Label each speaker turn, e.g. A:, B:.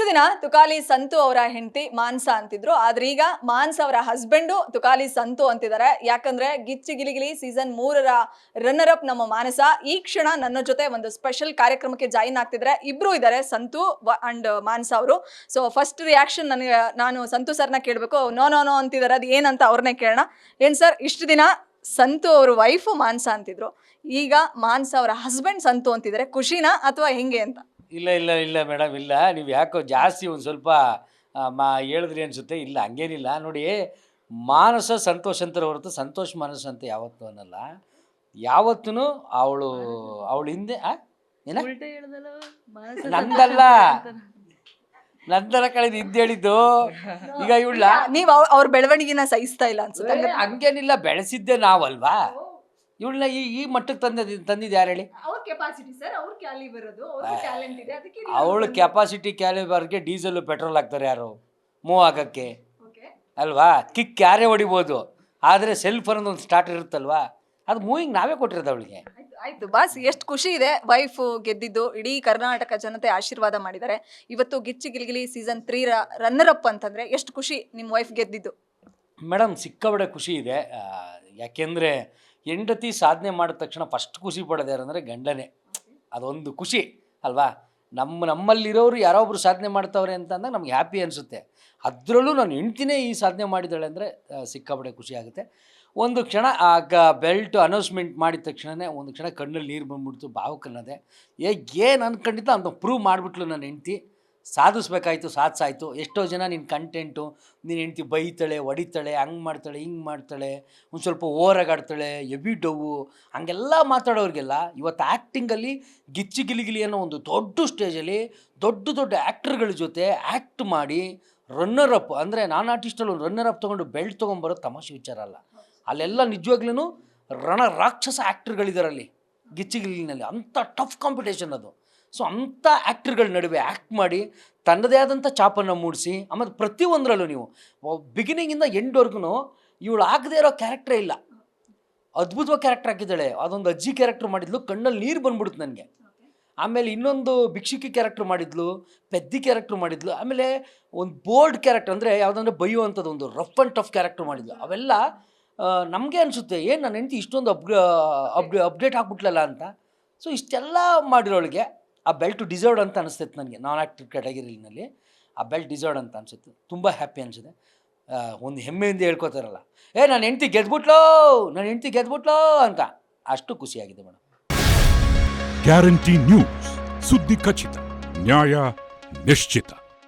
A: ದಿನ ತುಕಾಲಿ ಸಂತು ಅವರ ಹೆಂಡತಿ ಮಾನ್ಸ ಅಂತಿದ್ರು. ಆದ್ರೆ ಈಗ ಮಾನ್ಸ ಅವರ ಹಸ್ಬೆಂಡು ತುಕಾಲಿ ಸಂತು ಅಂತಿದ್ದಾರೆ. ಯಾಕಂದ್ರೆ ಗಿಚ್ಚಿ ಗಿಲಿಗಿಲಿ ಸೀಸನ್ 3ರ ರನ್ನರ್ ಅಪ್ ನಮ್ಮ ಮಾನಸ ಈ ಕ್ಷಣ ನನ್ನ ಜೊತೆ ಒಂದು ಸ್ಪೆಷಲ್ ಕಾರ್ಯಕ್ರಮಕ್ಕೆ ಜಾಯಿನ್ ಆಗ್ತಿದ್ರೆ. ಇಬ್ರು ಇದ್ದಾರೆ, ಸಂತು ಅಂಡ್ ಮಾನ್ಸ ಅವರು. ಸೊ ಫಸ್ಟ್ ರಿಯಾಕ್ಷನ್ ನಾನು ಸಂತು ಸರ್ನ ಕೇಳಬೇಕು. ನೋ ನೋ ನೋ ಅಂತಿದ್ದಾರೆ, ಅದು ಏನಂತ ಅವ್ರನ್ನೇ ಕೇಳೋಣ. ಏನ್ ಸರ್, ಇಷ್ಟು ದಿನ ಸಂತು ಅವ್ರ ವೈಫು ಮಾನ್ಸ ಅಂತಿದ್ರು, ಈಗ ಮಾನ್ಸ ಅವರ ಹಸ್ಬೆಂಡ್ ಸಂತು ಅಂತಿದ್ದಾರೆ, ಖುಷಿನಾ ಅಥವಾ ಹೆಂಗೆ ಅಂತ?
B: ಇಲ್ಲ ಇಲ್ಲ ಇಲ್ಲ ಮೇಡಮ್, ಇಲ್ಲ, ನೀವು ಯಾಕೋ ಜಾಸ್ತಿ ಒಂದು ಸ್ವಲ್ಪ ಹೇಳಿದ್ರಿ ಅನಿಸುತ್ತೆ. ಇಲ್ಲ, ಹಂಗೇನಿಲ್ಲ. ನೋಡಿ, ಮಾನಸ ಸಂತೋಷ್ ಅಂತಾರೆ ಹೊರತು ಸಂತೋಷ್ ಮಾನಸ ಅಂತ ಯಾವತ್ತೂ ಅನ್ನಲ್ಲ. ಯಾವತ್ತೂ ಅವಳು ಹಿಂದೆ ನಂದಲ್ಲ ಕಳೆದು ಇದ್ದು ಹೇಳಿದ್ದು. ಈಗ ಇವಳ
A: ನೀವು ಅವ್ರ ಬೆಳವಣಿಗೆನ ಸಹಿಸ್ತಾ ಇಲ್ಲ ಅನ್ಸುತ್ತೆ.
B: ಹಂಗೇನಿಲ್ಲ, ಬೆಳೆಸಿದ್ದೆ ನಾವಲ್ವಾ. ಇವಳನ್ನ ಈ ಮಟ್ಟಕ್ಕೆ ತಂದಿದ್ದು ಯಾರು ಹೇಳಿ? ಅವಳ ಕೆಪಾಸಿಟಿ ಕ್ಯಾಲಿಬರ್ಗೆ ಡೀಸೆಲ್ ಪೆಟ್ರೋಲ್ ಹಾಕ್ತಾರೆ ಯಾರು? ಮೂವ್ ಆಗೋಕ್ಕೆ ಅಲ್ವಾ? ಕಿಕ್ ಯಾರೇ ಹೊಡಿಬೋದು, ಆದರೆ ಸೆಲ್ಫ್ ಅನ್ನೋದು ಒಂದು ಸ್ಟಾರ್ಟ್ ಇರುತ್ತಲ್ವಾ, ಅದು ಮೂವಿಂಗ್ ನಾವೇ ಕೊಟ್ಟಿರೋದು ಅವಳಿಗೆ.
A: ಆಯ್ತು ಬಾಸ್, ಎಷ್ಟು ಖುಷಿ ಇದೆ ವೈಫ್ ಗೆದ್ದಿದ್ದು. ಇಡೀ ಕರ್ನಾಟಕ ಜನತೆ ಆಶೀರ್ವಾದ ಮಾಡಿದ್ದಾರೆ. ಇವತ್ತು ಗಿಚ್ಚಿ ಗಿಲಿಗಿಲಿ ಸೀಸನ್ 3ರ ರನ್ನರ್ ಅಪ್ ಅಂತಂದ್ರೆ ಎಷ್ಟು ಖುಷಿ ನಿಮ್ಮ ವೈಫ್ ಗೆದ್ದಿದ್ದು?
B: ಮೇಡಮ್, ಸಿಕ್ಕಾಬಡೆ ಖುಷಿ ಇದೆ. ಯಾಕೆಂದರೆ ಹೆಂಡತಿ ಸಾಧನೆ ಮಾಡಿದ ತಕ್ಷಣ ಫಸ್ಟ್ ಖುಷಿ ಪಡೋದು ಯಾರಂದರೆ ಗಂಡನೇ. ಅದೊಂದು ಖುಷಿ ಅಲ್ವಾ. ನಮ್ಮಲ್ಲಿರೋರು ಯಾರೋ ಒಬ್ರು ಸಾಧನೆ ಮಾಡ್ತಾವ್ರೆ ಅಂತಂದಾಗ ನಮ್ಗೆ ಹ್ಯಾಪಿ ಅನಿಸುತ್ತೆ. ಅದರಲ್ಲೂ ನಾನು ಹೆಂಡ್ತಿನೇ ಈ ಸಾಧನೆ ಮಾಡಿದ್ದಾಳೆ ಅಂದರೆ ಸಿಕ್ಕಾಬಡೆ ಖುಷಿ ಆಗುತ್ತೆ. ಒಂದು ಕ್ಷಣ ಆಗ ಬೆಲ್ಟ್ ಅನೌನ್ಸ್ಮೆಂಟ್ ಮಾಡಿದ ತಕ್ಷಣವೇ ಒಂದು ಕ್ಷಣ ಕಣ್ಣಲ್ಲಿ ನೀರು ಬಂದ್ಬಿಡ್ತು, ಭಾವುಕನ್ನದೆ. ಏನು ಅಂದ್ಕೊಂಡಿದ್ದ ಅಂತ ಪ್ರೂವ್ ಮಾಡಿಬಿಟ್ಲು ನನ್ನ ಹೆಂಡ್ತಿ. ಸಾಧಿಸ್ಬೇಕಾಯ್ತು, ಸಾಧಿಸಾಯ್ತು. ಎಷ್ಟೋ ಜನ ನಿನ್ನ ಕಂಟೆಂಟು, ನಿನ್ನ ಹೆಂಡ್ತಿ ಬೈತಾಳೆ, ಹೊಡಿತಾಳೆ, ಹಂಗೆ ಮಾಡ್ತಾಳೆ, ಹಿಂಗೆ ಮಾಡ್ತಾಳೆ, ಒಂದು ಸ್ವಲ್ಪ ಓವರಾಗಾಡ್ತಾಳೆ, ಎಬಿ ಡವ್ವು, ಹಂಗೆಲ್ಲ ಮಾತಾಡೋರಿಗೆಲ್ಲ ಇವತ್ತು ಆ್ಯಕ್ಟಿಂಗಲ್ಲಿ ಗಿಚ್ಚಿ ಗಿಲಿಗಿಲಿ ಅನ್ನೋ ಒಂದು ದೊಡ್ಡ ಸ್ಟೇಜಲ್ಲಿ ದೊಡ್ಡ ಆ್ಯಕ್ಟರ್ಗಳ ಜೊತೆ ಆ್ಯಕ್ಟ್ ಮಾಡಿ ರನ್ನರ್ ಅಪ್, ಅಂದರೆ ನಾನು ಆರ್ಟಿಸ್ಟಲ್ಲಿ ಒಂದು ರನ್ನರ್ ಅಪ್ ತೊಗೊಂಡು ಬೆಲ್ಟ್ ತೊಗೊಂಬರೋದು ತಮಾಷೆ ವಿಚಾರ ಅಲ್ಲ. ಅಲ್ಲೆಲ್ಲ ನಿಜವಾಗ್ಲೂ ರಾಕ್ಷಸ ಆ್ಯಕ್ಟರ್ಗಳಿದಾರಲ್ಲಿ ಗಿಚ್ಚಿಗಿಲಿನಲ್ಲಿ. ಅಂಥ ಟಫ್ ಕಾಂಪಿಟೇಷನ್ ಅದು. ಸೊ ಅಂಥ ಆ್ಯಕ್ಟರ್ಗಳ ನಡುವೆ ಆ್ಯಕ್ಟ್ ಮಾಡಿ ತನ್ನದೇ ಆದಂಥ ಚಾಪನ್ನು ಮೂಡಿಸಿ, ಆಮೇಲೆ ಪ್ರತಿಯೊಂದರಲ್ಲೂ ನೀವು ಬಿಗಿನಿಂಗಿಂದ ಎಂಡ್ವರೆಗೂ ಇವಳು ಆಗದೇ ಇರೋ ಕ್ಯಾರೆಕ್ಟ್ರೇ ಇಲ್ಲ. ಅದ್ಭುತವಾಗಿ ಕ್ಯಾರೆಕ್ಟರ್ ಹಾಕಿದ್ದಾಳೆ. ಅದೊಂದು ಅಜ್ಜಿ ಕ್ಯಾರೆಕ್ಟರ್ ಮಾಡಿದ್ಲು, ಕಣ್ಣಲ್ಲಿ ನೀರು ಬಂದ್ಬಿಡುತ್ತೆ ನನಗೆ. ಆಮೇಲೆ ಇನ್ನೊಂದು ಭಿಕ್ಷುಕಿ ಕ್ಯಾರೆಕ್ಟರ್ ಮಾಡಿದ್ಲು, ಪೆದ್ದಿ ಕ್ಯಾರೆಕ್ಟರ್ ಮಾಡಿದ್ಲು. ಆಮೇಲೆ ಒಂದು ಬೋಲ್ಡ್ ಕ್ಯಾರೆಕ್ಟರ್, ಅಂದರೆ ಯಾವುದಂದ್ರೆ ಬೈಯುವಂಥದ್ದು ಒಂದು ರಫ್ ಆ್ಯಂಡ್ ಟಫ್ ಕ್ಯಾರೆಕ್ಟರ್ ಮಾಡಿದ್ಲು. ಅವೆಲ್ಲ ನಮಗೆ ಅನಿಸುತ್ತೆ, ಏನು ನನ್ನ ಹೆಂಡತಿ ಇಷ್ಟೊಂದು ಅಪ್ಡೇಟ್ ಆಗಿಬಿಟ್ಲಲ್ಲ ಅಂತ. ಸೊ ಇಷ್ಟೆಲ್ಲ ಮಾಡಿರೋಳಿಗೆ ಆ ಬೆಲ್ಟ್ ಡಿಸರ್ವ್ಡ್ ಅಂತ ಅನಿಸ್ತೈತೆ ನನಗೆ. ನಾನ್ ಆ್ಯಕ್ಟರ್ ಕ್ಯಾಟಗರಿನಲ್ಲಿ ಆ ಬೆಲ್ಟ್ ಡಿಸರ್ವ್ಡ್ ಅಂತ ಅನಿಸುತ್ತೆ. ತುಂಬ ಹ್ಯಾಪಿ ಅನಿಸುತ್ತೆ. ಒಂದು ಹೆಮ್ಮೆಯಿಂದ ಹೇಳ್ಕೊತಾರಲ್ಲ, ನನ್ನ ಹೆಂಡ್ತಿ ಗೆದ್ಬಿಟ್ಲೋ ಅಂತ, ಅಷ್ಟು ಖುಷಿಯಾಗಿದೆ ಮೇಡಮ್.
C: ಗ್ಯಾರಂಟಿ ನ್ಯೂಸ್, ಸುದ್ದಿ ಖಚಿತ, ನ್ಯಾಯ ನಿಶ್ಚಿತ.